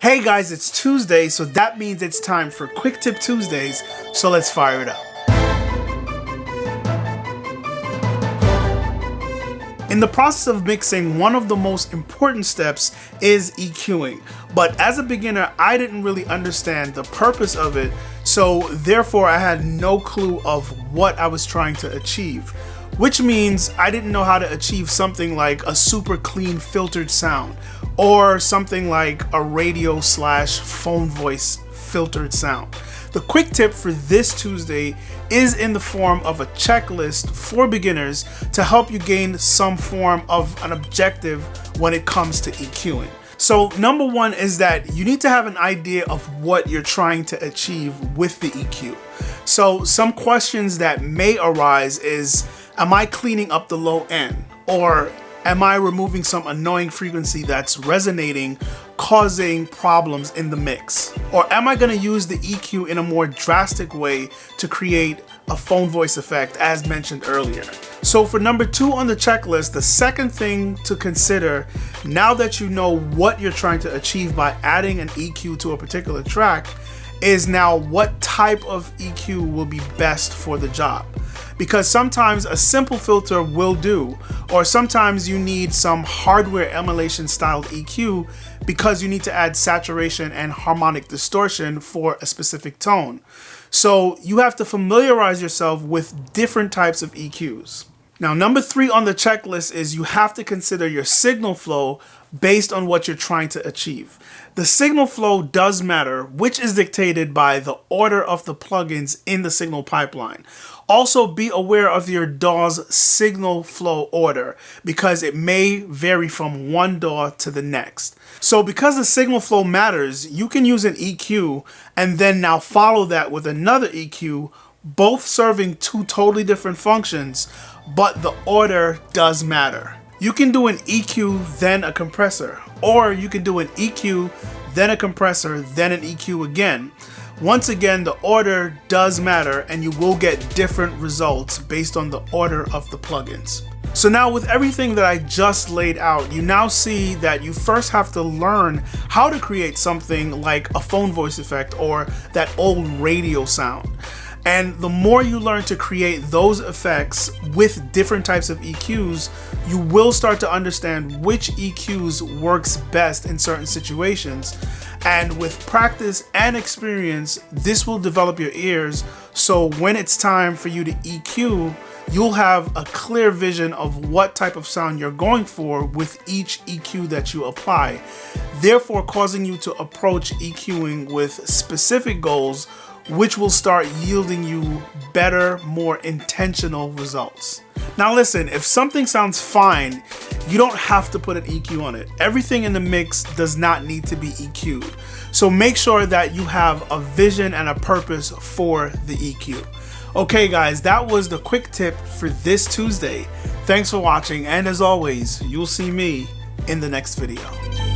Hey guys, it's Tuesday, so that means it's time for Quick Tip Tuesdays, so let's fire it up. In the process of mixing, one of the most important steps is EQing, but as a beginner, I didn't really understand the purpose of it, so therefore I had no clue of what I was trying to achieve, which means I didn't know how to achieve something like a super clean filtered sound, or something like a radio/phone voice filtered sound. The quick tip for this Tuesday is in the form of a checklist for beginners to help you gain some form of an objective when it comes to EQing. So number one is that you need to have an idea of what you're trying to achieve with the EQ. So some questions that may arise is, am I cleaning up the low end? Or am I removing some annoying frequency that's resonating, causing problems in the mix? Or am I going to use the EQ in a more drastic way to create a phone voice effect as mentioned earlier? So for number 2 on the checklist, the second thing to consider now that you know what you're trying to achieve by adding an EQ to a particular track is now what type of EQ will be best for the job. Because sometimes a simple filter will do, or sometimes you need some hardware emulation styled EQ because you need to add saturation and harmonic distortion for a specific tone. So you have to familiarize yourself with different types of EQs. Now, number 3 on the checklist is you have to consider your signal flow based on what you're trying to achieve. The signal flow does matter, which is dictated by the order of the plugins in the signal pipeline. Also, be aware of your DAW's signal flow order because it may vary from one DAW to the next. So because the signal flow matters, you can use an EQ and then now follow that with another EQ, both serving 2 totally different functions, but the order does matter. You can do an EQ, then a compressor, or you can do an EQ, then a compressor, then an EQ again. Once again, the order does matter and you will get different results based on the order of the plugins. So now with everything that I just laid out, you now see that you first have to learn how to create something like a phone voice effect or that old radio sound. And the more you learn to create those effects with different types of EQs, you will start to understand which EQs works best in certain situations. And with practice and experience, this will develop your ears. So when it's time for you to EQ, you'll have a clear vision of what type of sound you're going for with each EQ that you apply, therefore causing you to approach EQing with specific goals, which will start yielding you better, more intentional results. Now listen, if something sounds fine, you don't have to put an EQ on it. Everything in the mix does not need to be EQ'd. So make sure that you have a vision and a purpose for the EQ. Okay guys, that was the quick tip for this Tuesday. Thanks for watching, and as always, you'll see me in the next video.